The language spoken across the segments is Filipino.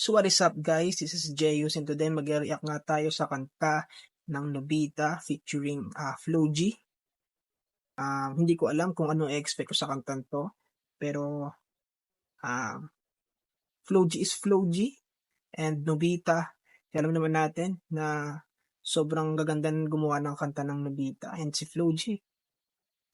So what is up guys, this is Jeyus and today mag-react nga tayo sa kanta ng Nobita featuring Flo G. Hindi ko alam kung ano i-expect ko sa kantan to, pero Flo G is Flo G and Nobita, alam naman natin na sobrang gaganda ng gumawa ng kanta ng Nobita and si Flo G.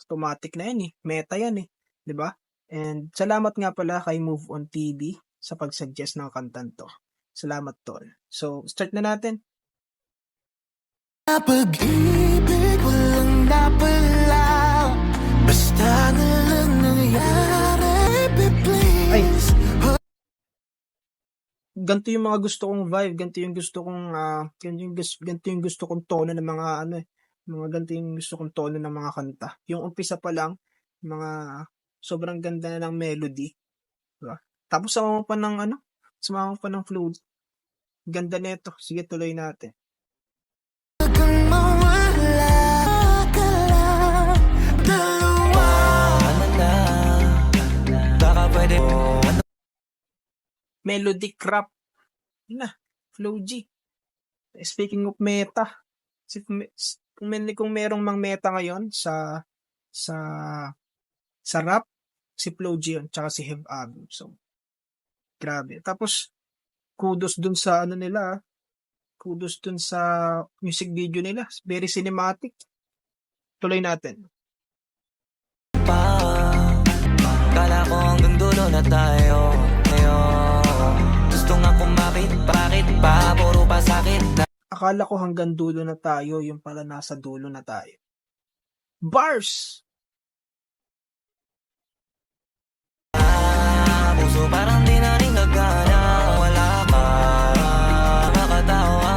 Automatic na yan meta yan 'di ba? And salamat nga pala kay Move On TV sa pag-suggest ng kantan to. Salamat tol. So, start na natin. Pag-ibig walang napala, basta na lang nangyari, please. Ganito yung mga gusto kong vibe, ganito yung gusto kong ganito yung gusto kong tono ng mga ganito yung gusto kong tono ng mga kanta. Yung umpisa pa lang, mga sobrang ganda na ng melody, diba? Tapos sama mo pa ng flow. Ganda nito. Sige, tuloy natin. Melody crap. Yun na, Flo G. Speaking of meta, kung merong mang meta ngayon sa rap, si Flo G yun, tsaka si Hev Ab. So, grabe. Tapos, kudos dun sa kudos dun sa music video nila. Very cinematic. Tuloy natin. Kala ko hanggang dulo na tayo. Gusto nga kumakit, bakit pa puro pa sakit na. Akala ko hanggang dulo na tayo, yung pala nasa dulo na tayo. Bars! Puso parang di na rin gagana. Wala ka makatawa.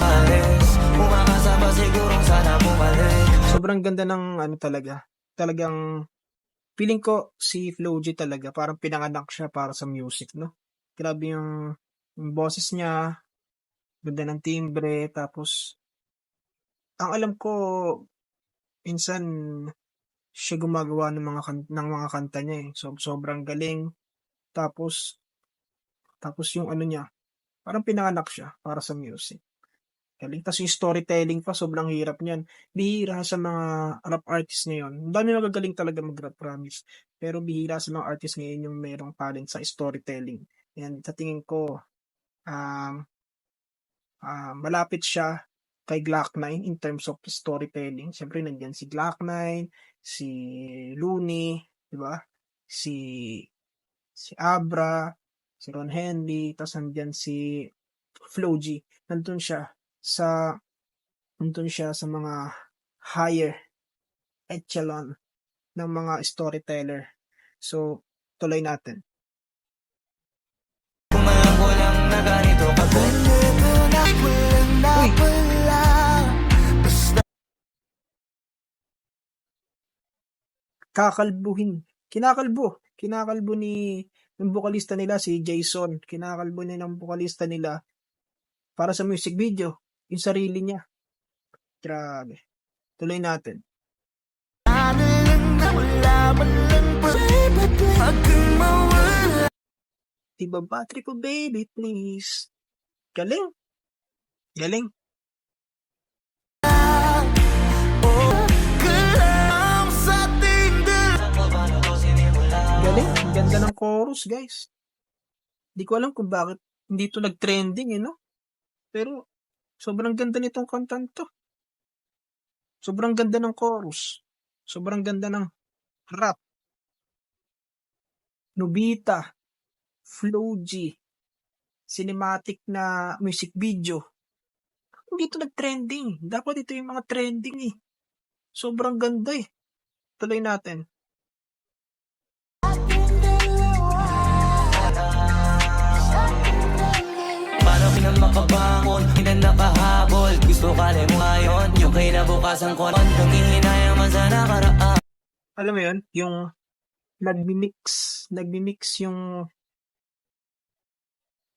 Alis, umakasa pa sigurong sana bumalik. Sobrang ganda ng talagang feeling ko si Flo G talaga parang pinanganak siya para sa music, no? Grabe yung boses niya, ganda ng timbre, tapos ang alam ko minsan siya gumagawa ng mga kanta niya So, sobrang galing. Tapos yung niya, parang pinanganak siya para sa music. Galing. Tapos yung storytelling pa, sobrang hirap niyan. Bihira sa mga rap artist ngayon. Ang dami magagaling talaga mag-rap, promise. Pero bihira sa mga artist ngayon yung merong talent sa storytelling. And sa tingin ko, malapit siya kay Glock 9 in terms of storytelling. Siyempre, nandiyan si Glock 9, si Looney, di ba? Si Abra, si Ron Henley, tapos nandiyan si Flo G. Nandun siya sa mga higher echelon ng mga storyteller. So, tuloy natin. Kung alam ko lang na ganito ka. Kinakalbo ng bokalista nila si Jason. Kinakalbo ng bokalista nila para sa music video, yung sarili niya. Grabe. Tuloy natin. Diba battery ko baby please. Galing. Galing. Galing. Ganda ng chorus guys. Di ko alam kung bakit hindi to nag-trending no? Pero sobrang ganda nitong kantan to. Sobrang ganda ng chorus. Sobrang ganda ng rap. Nobita, Flo G, cinematic na music video. Hindi ito nag-trending. Dapat ito yung mga trending Sobrang ganda Tuloy natin. Paano ka makabangon, hindi nakahabol. Gusto ka rin mo ngayon, yung kinabukasan ko. Nangihinayang man sa nakaraan. Alam mo yun, yung nagmi-mix yung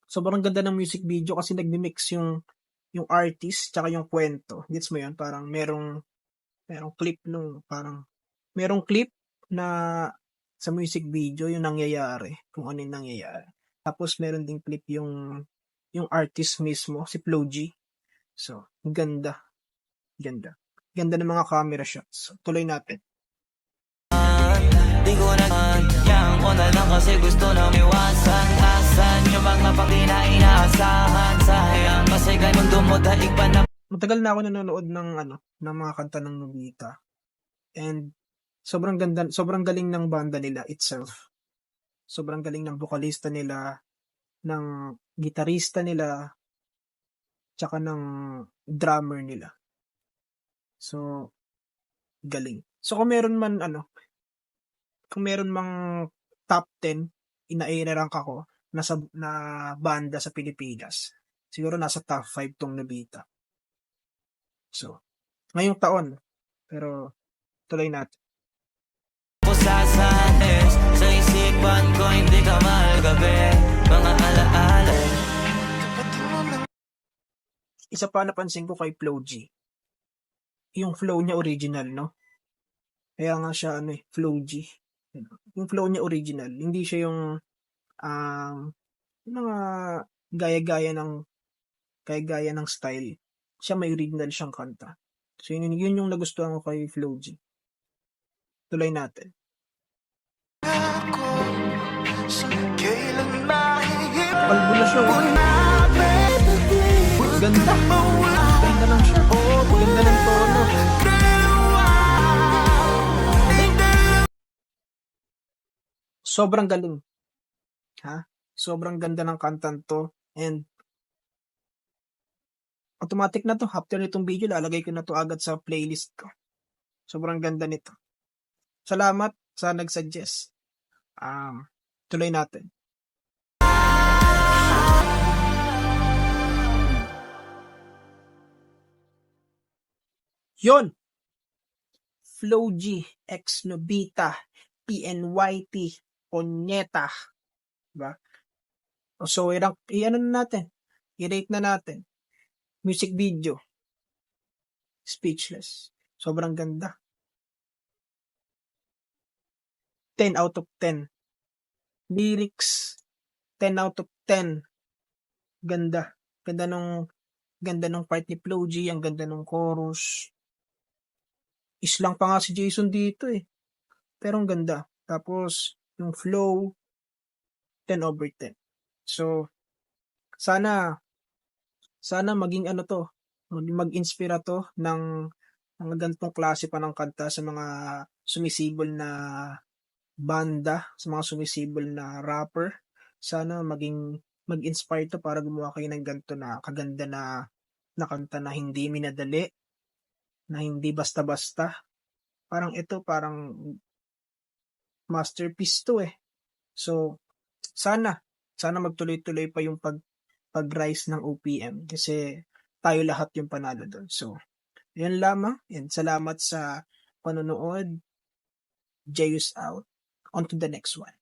sobrang ganda ng music video kasi nagmi-mix yung artist tsaka yung kwento. Gets mo yun? Parang merong clip parang merong clip na sa music video yung nangyayari, kung ano yung nangyayari. Tapos meron ding clip yung artist mismo, si Flo G. So, ang ganda, ganda. Ganda ng mga camera shots. So, tuloy natin. Di ko na yan ko na lang kasi gusto na iwasan. Asan yung mga pag di na inaasahan. Sayang kasi kay mundo mo daig pa na. Matagal na ako nanonood ng ng mga kanta ng Nobita. And sobrang ganda, sobrang galing ng banda nila itself. Sobrang galing ng vokalista nila, ng gitarista nila, tsaka ng drummer nila. So, galing. So, kung meron mang top 10, ina-rank ako na banda sa Pilipinas, siguro nasa top 5 tong Nobita. So, ngayong taon, pero tuloy natin. Sasanes sa isipan ko hindi ka mahal gabi. Mga alaala. Isa pa napansin ko kay Flo G, yung flow niya original, no? Kaya nga siya Flo G. Yung flow niya original, hindi siya yung mga gaya-gaya ng style. Siya may original siyang kanta. So yun yung nagustuhan ko kay Flo G. Tuloy natin. Kalbo na siya. Ganda. Ganda ng siya. Ganda ng tono. Sobrang galing. Sobrang ganda ng kantan to. And automatic na to. After nitong video, lalagay ko na to agad sa playlist ko. Sobrang ganda nito. Salamat sa nag-suggest. Tuloy natin. Yon! Flo G, ex Nobita, PNYT, Onyeta. Diba? So, i-rate na natin. Music video. Speechless. Sobrang ganda. 10 out of 10. Lyrics, 10 out of 10. Ganda. Ganda nung part ni Flo G, ang ganda nung chorus. Islang pa nga si Jason dito Pero ang ganda. Tapos, yung flow, 10 over 10. So, sana maging mag-inspira to ng mga ganitong klase pa ng kanta sa mga sumisibol na banda, sa mga sumisibol na rapper. Sana mag-inspire to para gumawa kayo ng ganito na kaganda na kanta na hindi minadali, na hindi basta-basta. Parang masterpiece to So, sana magtuloy-tuloy pa yung pag-rise ng OPM kasi tayo lahat yung panalo doon. So, yan lamang. And salamat sa panonood. Jayus out. On to the next one.